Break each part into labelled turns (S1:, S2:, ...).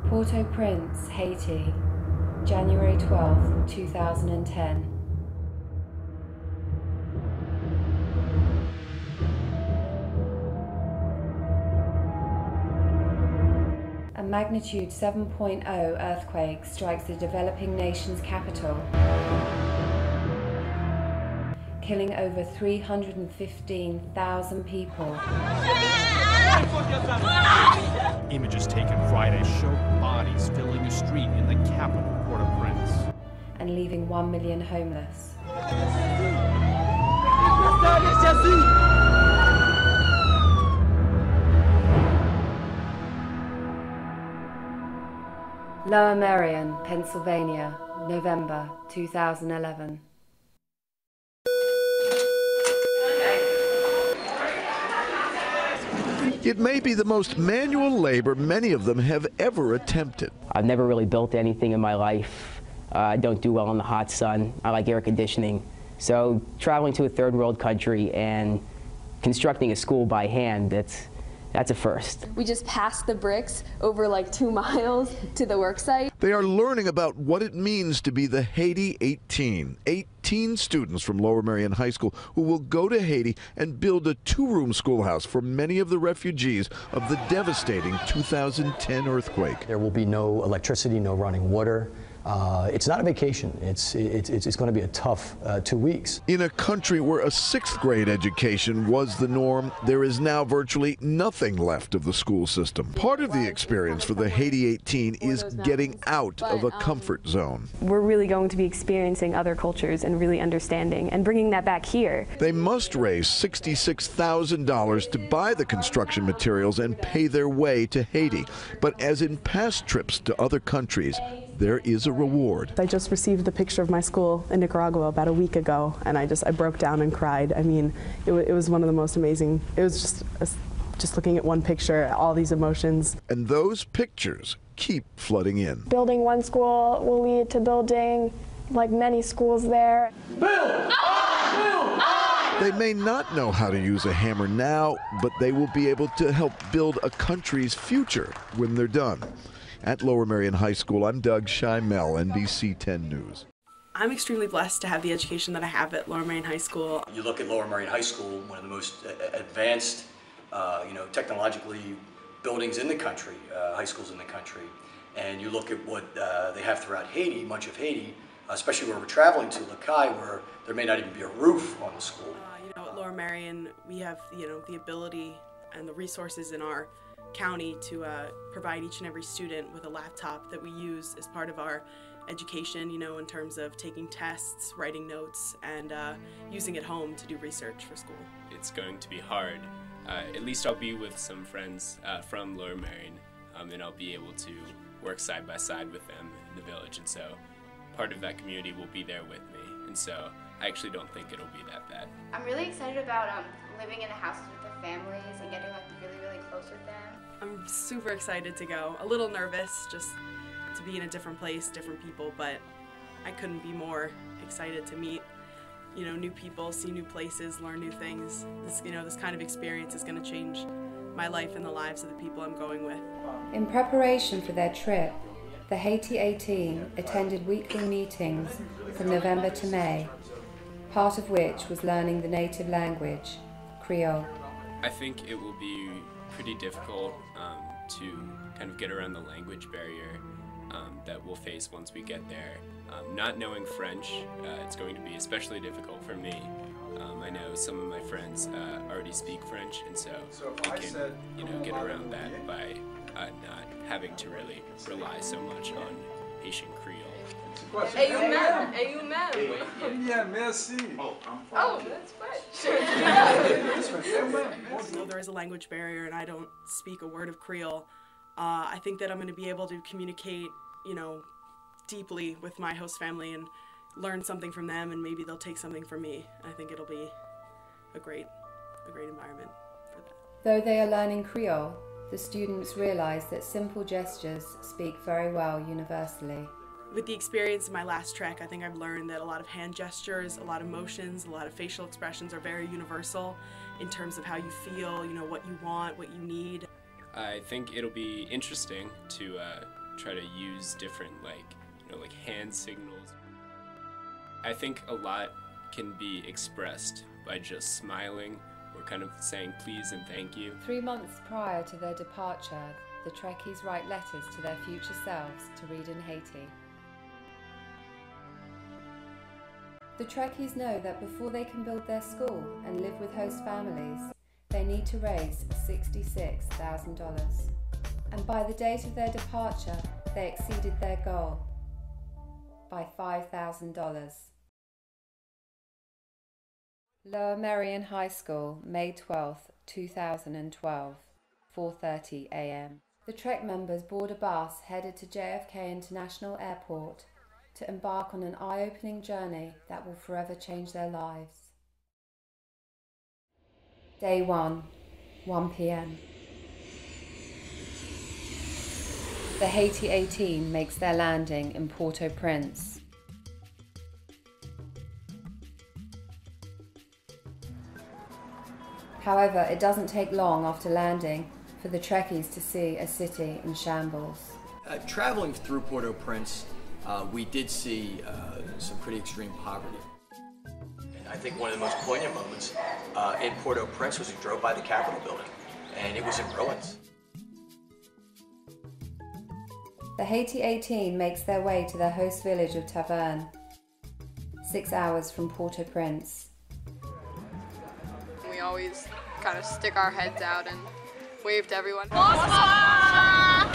S1: Port-au-Prince, Haiti, January 12, 2010. A magnitude 7.0 earthquake strikes the developing nation's capital, killing over 315,000 people.
S2: Images taken Friday show bodies filling a street in the capital, Port-au-Prince.
S1: And leaving 1 million homeless. Lower Merion, Pennsylvania, November 2011.
S3: It may be the most manual labor many of them have ever attempted.
S4: I've never really built anything in my life. I don't do well in the hot sun. I like air conditioning. So traveling to a third world country and constructing a school by hand, that's a first.
S5: We just passed the bricks over like 2 miles to the work site.
S3: They are learning about what it means to be the Haiti 18. 18 students from Lower Merion High School who will go to Haiti and build a 2-room schoolhouse for many of the refugees of the devastating 2010 earthquake.
S6: There will be no electricity, no running water. It's not a vacation. It's going to be a tough 2 weeks.
S3: In a country where a 6th grade education was the norm, there is now virtually nothing left of the school system. Part of the experience for the Haiti 18 is getting out of a comfort zone.
S7: We're really going to be experiencing other cultures and really understanding and bringing that back here.
S3: They must raise $66,000 to buy the construction materials and pay their way to Haiti. But as in past trips to other countries, there is a reward.
S7: I just received the picture of my school in Nicaragua about a week ago, and I broke down and cried. I mean, it was one of the most amazing. It was just looking at one picture, all these emotions.
S3: And those pictures keep flooding in.
S8: Building one school will lead to building like many schools there.
S3: Build! They may not know how to use a hammer now, but they will be able to help build a country's future when they're done. At Lower Merion High School, I'm Doug Schimel, NBC 10 News.
S9: I'm extremely blessed to have the education that I have at Lower Merion High School.
S10: You look at Lower Merion High School, one of the most advanced, technologically buildings in the country, high schools in the country, and you look at what they have throughout Haiti, much of Haiti, especially where we're traveling to, Lakai, where there may not even be a roof on the school.
S9: At Lower Merion, we have the ability and the resources in our county to provide each and every student with a laptop that we use as part of our education, in terms of taking tests, writing notes, and using it home to do research for school.
S11: It's going to be hard. At least I'll be with some friends from Lower Merion, and I'll be able to work side by side with them in the village, and so part of that community will be there with me, and so I actually don't think it'll be that bad.
S12: I'm really excited about living in the houses with the families and getting really close with them.
S9: I'm super excited to go. A little nervous just to be in a different place, different people, but I couldn't be more excited to meet, new people, see new places, learn new things. This kind of experience is going to change my life and the lives of the people I'm going with.
S1: In preparation for their trip, the Haiti 18 attended weekly meetings from November to May, part of which was learning the native language, Creole.
S11: I think it will be pretty difficult to kind of get around the language barrier that we'll face once we get there. Not knowing French, it's going to be especially difficult for me. I know some of my friends already speak French, and so we can, get around that by not having to really rely so much on Haitian Creole.
S13: Yeah, merci.
S5: Oh, that's French.
S9: Although there is a language barrier and I don't speak a word of Creole, I think that I'm going to be able to communicate, deeply with my host family and learn something from them, and maybe they'll take something from me. I think it'll be a great environment for that.
S1: Though they are learning Creole, the students realize that simple gestures speak very well universally.
S9: With the experience of my last trek, I think I've learned that a lot of hand gestures, a lot of motions, a lot of facial expressions are very universal in terms of how you feel, what you want, what you need.
S11: I think it'll be interesting to try to use different like hand signals. I think a lot can be expressed by just smiling or kind of saying please and thank you.
S1: 3 months prior to their departure, the Trekkies write letters to their future selves to read in Haiti. The Trekkies know that before they can build their school and live with host families, they need to raise $66,000. And by the date of their departure, they exceeded their goal by $5,000. Lower Merion High School, May 12, 2012, 4:30 a.m. The Trek members board a bus headed to JFK International Airport to embark on an eye-opening journey that will forever change their lives. Day 1, 1 p.m. The Haiti A-Team makes their landing in Port-au-Prince. However, it doesn't take long after landing for the Trekkies to see a city in shambles.
S10: Traveling through Port-au-Prince, we did see some pretty extreme poverty. And I think one of the most poignant moments in Port-au-Prince was we drove by the Capitol building, and it was in ruins.
S1: The Haiti A-Team makes their way to their host village of Taverne, 6 hours from Port-au-Prince.
S14: We always kind of stick our heads out and wave to everyone.
S15: Bonsoir!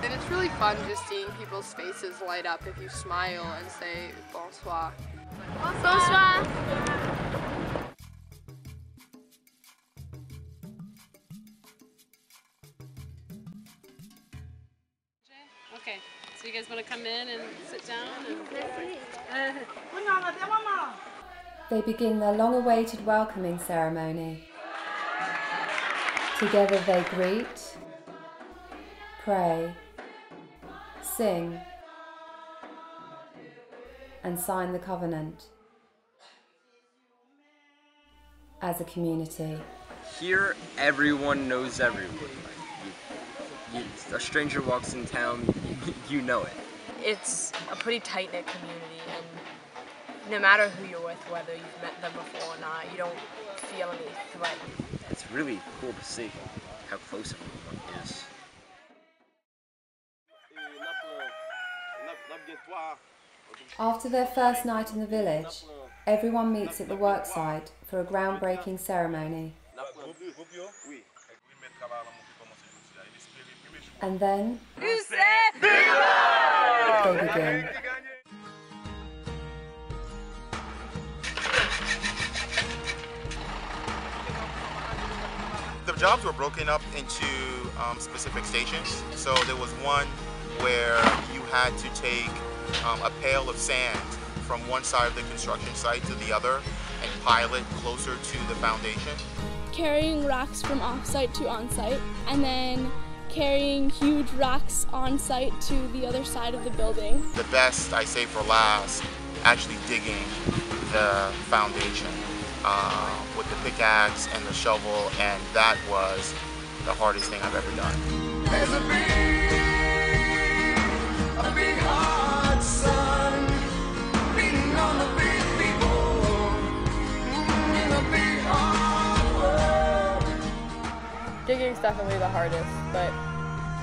S14: And it's really fun just seeing people's faces light up if you smile and say bonsoir.
S15: Bonsoir!
S16: Okay, so you guys want to come in and sit down?
S1: They begin their long-awaited welcoming ceremony. Together they greet, pray, sing, and sign the covenant as a community.
S17: Here, everyone knows everyone. A stranger walks in town, you know it.
S18: It's a pretty tight-knit community, and no matter who you're with, whether you've met them before or not, you don't feel any threatened.
S17: It's really cool to see how close everyone is.
S1: After their first night in the village, everyone meets at the worksite for a groundbreaking ceremony. And then they begin.
S19: The jobs were broken up into specific stations. So there was one where you had to take a pail of sand from one side of the construction site to the other and pile it closer to the foundation.
S20: Carrying rocks from off-site to on-site, and then carrying huge rocks on-site to the other side of the building.
S19: The best, I say for last, actually digging the foundation with the pickaxe and the shovel, and that was the hardest thing I've ever done. There's a big hot sun beating on the big people in a big hard world.
S14: Digging's definitely the hardest, but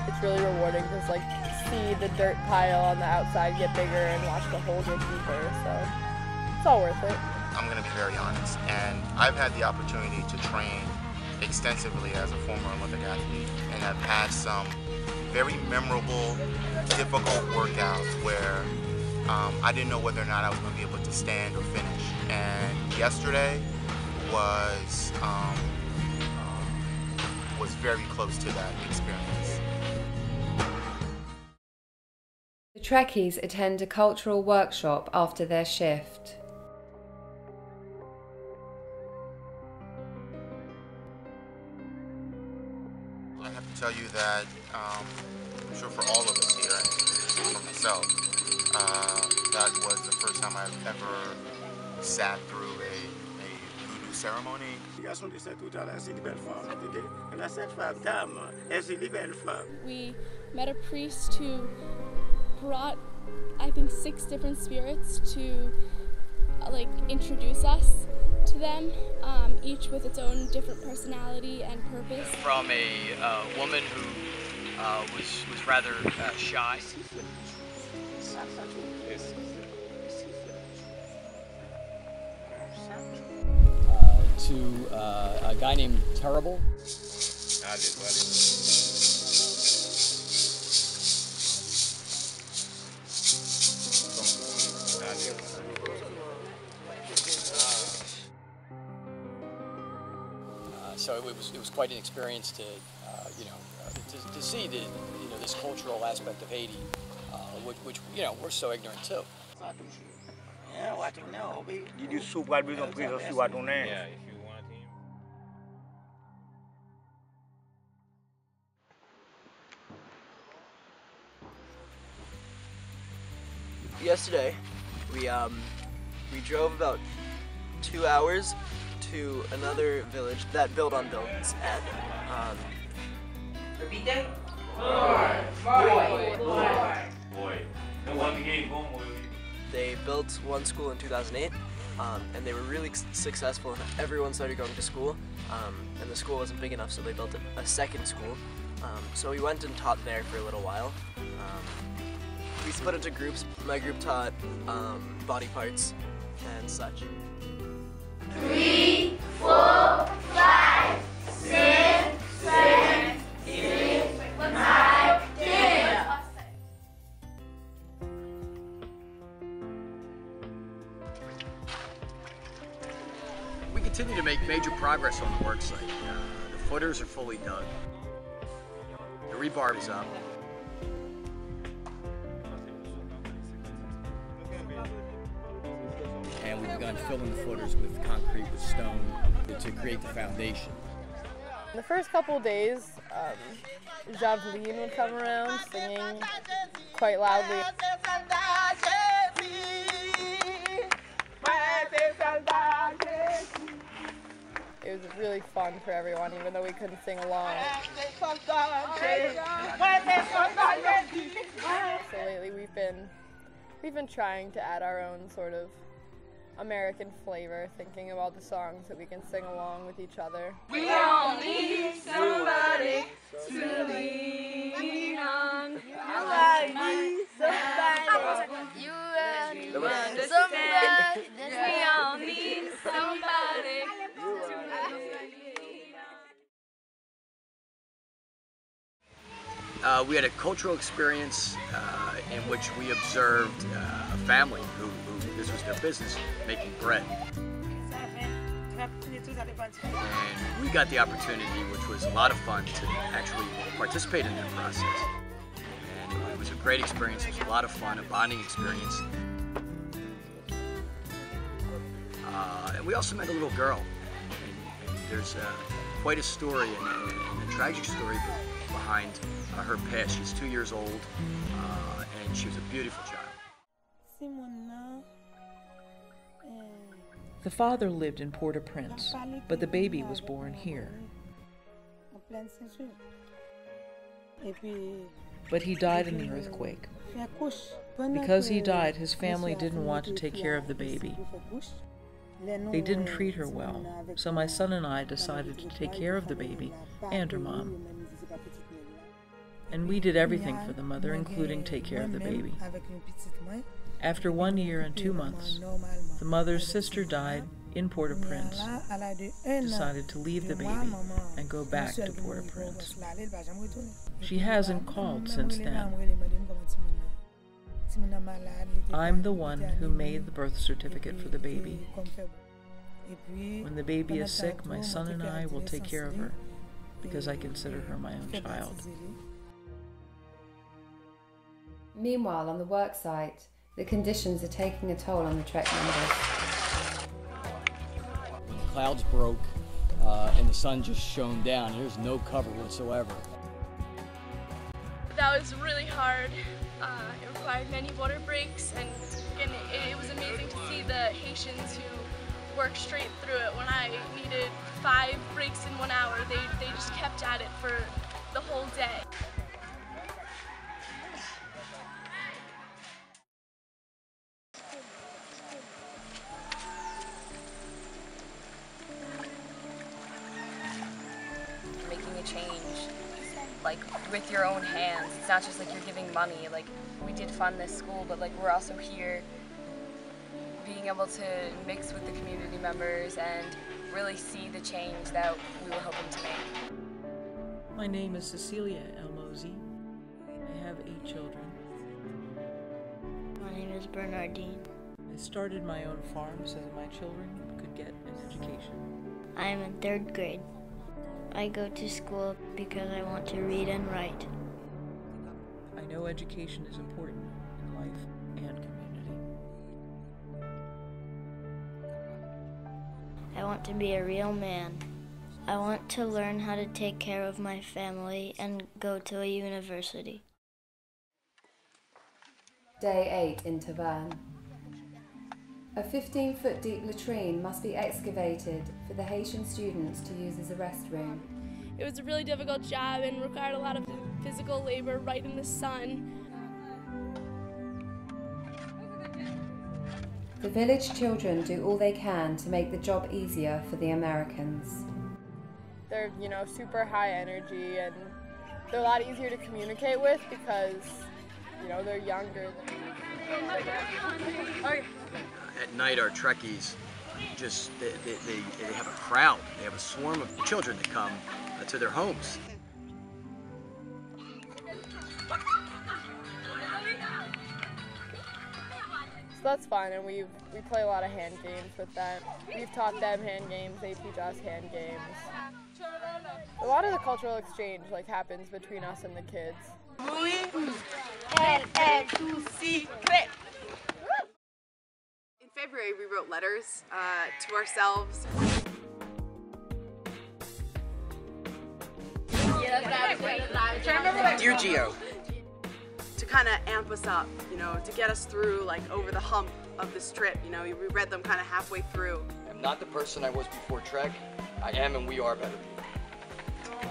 S14: it's really rewarding to just see the dirt pile on the outside get bigger and watch the hole get deeper, so it's all worth it.
S19: I'm going to be very honest, and I've had the opportunity to train extensively as a former Olympic athlete, and I've had some very memorable, difficult workouts where I didn't know whether or not I was going to be able to stand or finish. And yesterday was very close to that experience.
S1: The Trekkies attend a cultural workshop after their shift.
S19: I have to tell you that I'm sure for all of us here, and for myself, that was the first time I've ever sat through a voodoo ceremony.
S21: We
S20: met a priest who brought, I think, 6 different spirits to like introduce us to them, each with its own different personality and purpose.
S21: From a woman who was rather shy.
S22: To a guy named Terrible. So it was quite an experience to to see the this cultural aspect of Haiti, which we're so ignorant to.
S23: Yesterday, we drove about 2 hours to another village that built on buildings. And
S24: repeat that.
S23: They built one school in 2008, and they were really successful, and everyone started going to school. And the school wasn't big enough, so they built a second school. So we went and taught there for a little while. We split into groups. My group taught body parts and such.
S15: 3, 4, 5, 6, 7, 8, 9, 10.
S21: We continue to make major progress on the work site. The footers are fully dug. The rebar is up. And we've begun filling the footers with concrete, with stone, to create the foundation.
S14: The first couple of days, Javeline would come around singing quite loudly. It was really fun for everyone, even though we couldn't sing along. So lately we've been trying to add our own sort of American flavor, thinking about the songs that we can sing along with each other.
S15: We all need somebody to lean on. I need somebody. You understand. We all need somebody to lean
S21: on. We had a cultural experience in which we observed a family who this was their business, making bread. And we got the opportunity, which was a lot of fun, to actually participate in that process. And it was a great experience. It was a lot of fun, a bonding experience. And we also met a little girl. And there's quite a story and a tragic story behind her past. She's 2 years old, and she was a beautiful child.
S25: The father lived in Port-au-Prince, but the baby was born here. But he died in the earthquake. Because he died, his family didn't want to take care of the baby. They didn't treat her well, so my son and I decided to take care of the baby and her mom. And we did everything for the mother, including take care of the baby. After 1 year and 2 months, the mother's sister died in Port-au-Prince, decided to leave the baby and go back to Port-au-Prince. She hasn't called since then. I'm the one who made the birth certificate for the baby. When the baby is sick, my son and I will take care of her, because I consider her my own child.
S1: Meanwhile, on the work site, the conditions are taking a toll on the Trek members.
S22: The clouds broke and the sun just shone down. There's no cover whatsoever.
S20: That was really hard. It required many water breaks, and it was amazing to see the Haitians who worked straight through it. When I needed 5 breaks in 1 hour, they just kept at it for the whole day.
S18: like with your own hands. It's not just like you're giving money. Like we did fund this school, but like we're also here being able to mix with the community members and really see the change that we were hoping to make.
S25: My name is Cecilia Elmozy. I have 8 children.
S2: My name is Bernardine.
S25: I started my own farm so that my children could get an education.
S2: I am in 3rd grade. I go to school because I want to read and write.
S25: I know education is important in life and community.
S2: I want to be a real man. I want to learn how to take care of my family and go to a university.
S1: Day 8 in Taverne. A 15-foot deep latrine must be excavated for the Haitian students to use as a restroom.
S20: It was a really difficult job and required a lot of physical labor right in the sun.
S1: The village children do all they can to make the job easier for the Americans.
S14: They're, you know, super high energy and they're a lot easier to communicate with because, you know, they're younger.
S22: At night, our Trekkies just, they have a crowd. They have a swarm of children that come to their homes.
S14: So that's fun, and we play a lot of hand games with them. We've taught them hand games, they teach us hand games. A lot of the cultural exchange like happens between us and the kids.
S9: In February, we wrote letters to ourselves.
S22: Dear Geo.
S9: To kind of amp us up, you know, to get us through, like, over the hump of this trip. You know, we read them kind of halfway through.
S22: I'm not the person I was before Trek. I am and we are better people.
S9: You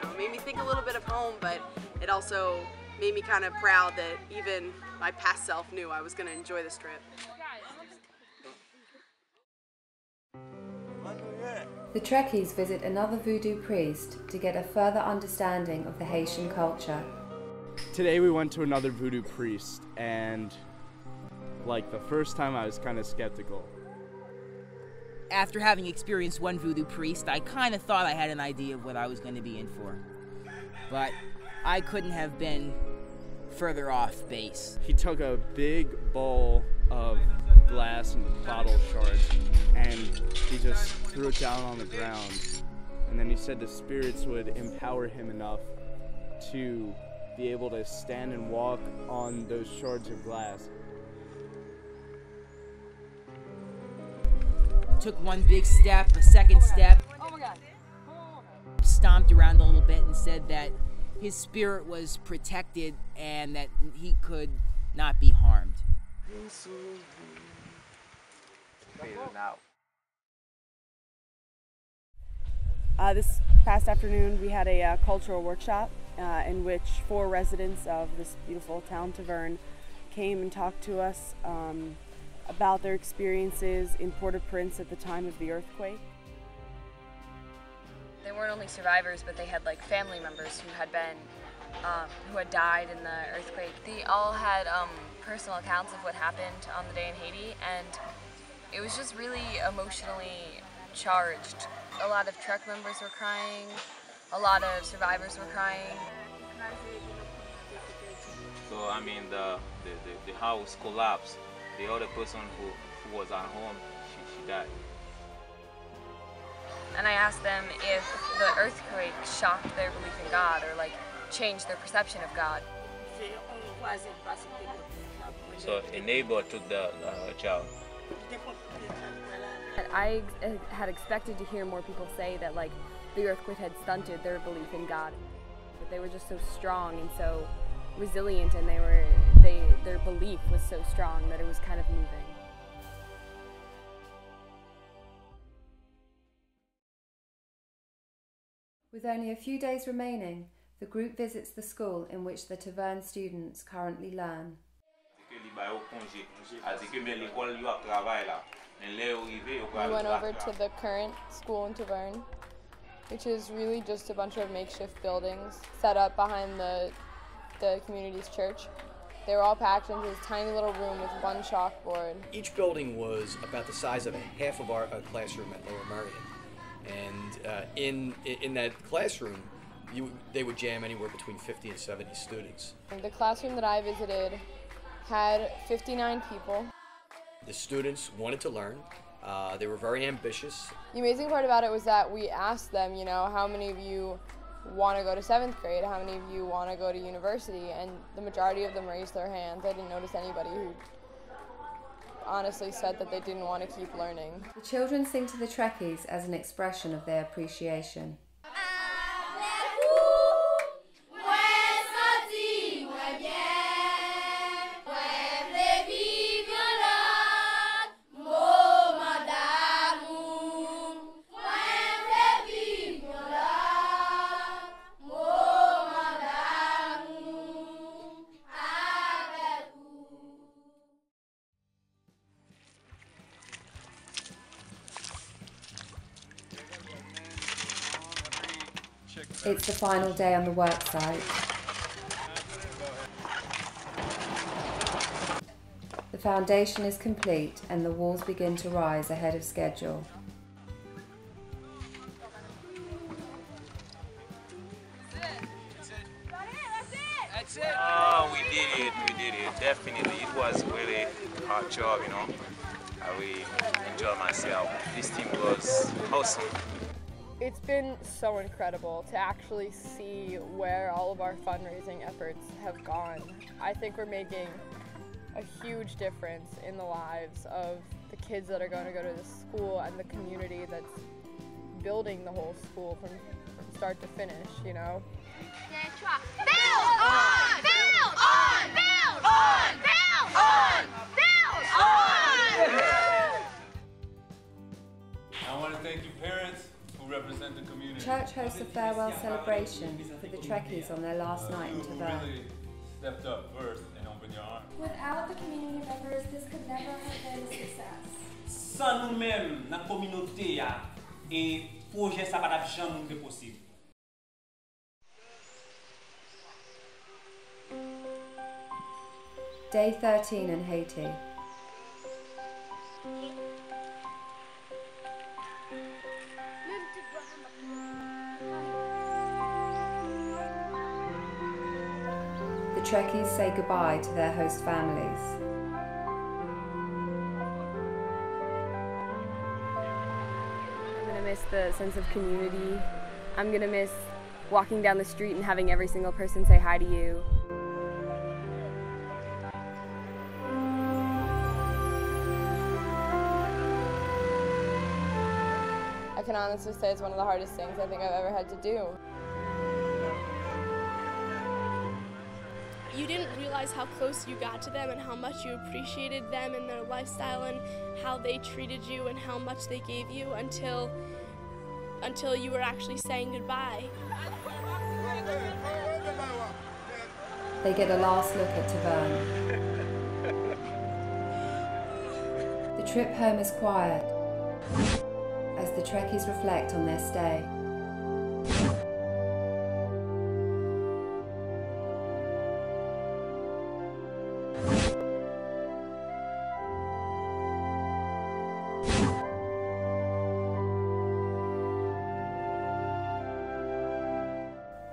S9: know, it made me think a little bit of home, but it also made me kind of proud that even my past self knew I was going to enjoy this trip.
S1: The Trekkies visit another voodoo priest to get a further understanding of the Haitian culture.
S4: Today we went to another voodoo priest, and like the first time I was kind of skeptical.
S6: After having experienced one voodoo priest, I kind of thought I had an idea of what I was going to be in for. But I couldn't have been further off base.
S4: He took a big bowl of glass and bottle shards, and he just threw it down on the ground. And then he said the spirits would empower him enough to be able to stand and walk on those shards of glass.
S6: Took one big step, a second step, stomped around a little bit and said that his spirit was protected and that he could not be harmed.
S9: This past afternoon we had a cultural workshop in which 4 residents of this beautiful town, Taverne, came and talked to us about their experiences in Port-au-Prince at the time of the earthquake.
S18: They weren't only survivors, but they had like family members who had been, who had died in the earthquake. They all had personal accounts of what happened on the day in Haiti, and it was just really emotionally charged. A lot of Trek members were crying, a lot of survivors were crying.
S7: So I mean, the house collapsed. The other person who was at home, she died.
S18: And I asked them if the earthquake shocked their belief in God or like changed their perception of God.
S7: So a neighbor took the child.
S14: I had expected to hear more people say that like the earthquake had stunted their belief in God. But they were just so strong and so resilient, and their belief was so strong that it was kind of moving.
S1: With only a few days remaining, the group visits the school in which the Taverne students currently learn.
S14: We went over to the current school in Taverne, which is really just a bunch of makeshift buildings set up behind the community's church. They were all packed into this tiny little room with one chalkboard.
S21: Each building was about the size of half of our classroom at Lower Merion. And in that classroom, they would jam anywhere between 50 and 70 students.
S14: The classroom that I visited had 59 people.
S21: The students wanted to learn. They were very ambitious.
S14: The amazing part about it was that we asked them, you know, how many of you want to go to 7th grade, how many of you want to go to university, and the majority of them raised their hands. I didn't notice anybody who honestly said that they didn't want to keep learning.
S1: The children sing to the Trekkies as an expression of their appreciation. It's the final day on the work site. The foundation is complete and the walls begin to rise ahead of schedule.
S7: Oh, we did it, definitely. It was really a hard job, you know. I really enjoyed myself. This team was awesome.
S14: It's been so incredible to actually see where all of our fundraising efforts have gone. I think we're making a huge difference in the lives of the kids that are going to go to this school and the community that's building the whole school from start to finish, you know?
S15: Build on! Build on! Build on! Build on! Build on!
S3: I want to thank you parents who represent the community.
S1: Church hosts a farewell celebration for the Trekkies on their last night in Taverne.
S3: Really stepped up first and opened your arms.
S8: Without the community members, this could never have been a success.
S12: Sans nous-mêmes, dans la communauté, et projet ça va jamais être possible.
S1: Day 13 in Haiti. The Trekkies say goodbye to their host families.
S14: I'm going to miss the sense of community. I'm going to miss walking down the street and having every single person say hi to you. I can honestly say it's one of the hardest things I think I've ever had to do.
S20: You didn't realize how close you got to them and how much you appreciated them and their lifestyle and how they treated you and how much they gave you until you were actually saying goodbye.
S1: They get a last look at Taverne. The trip home is quiet as the Trekkies reflect on their stay.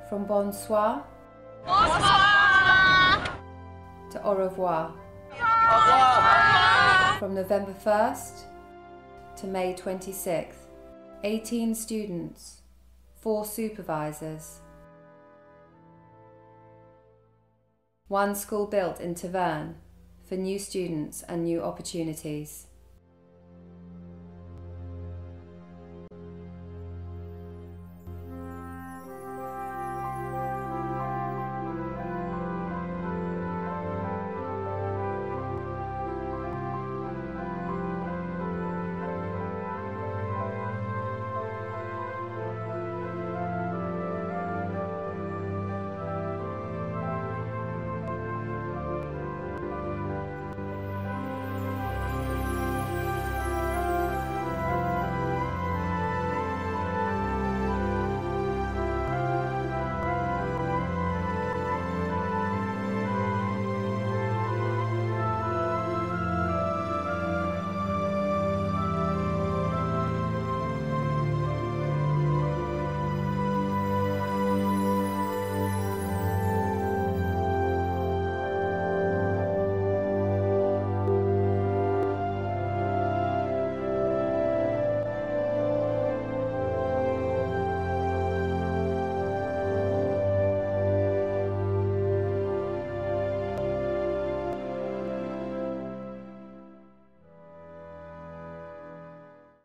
S1: From bonsoir, to au revoir. From November 1st to May 26th, 18 students, 4 supervisors. One school built in Taverne for new students and new opportunities.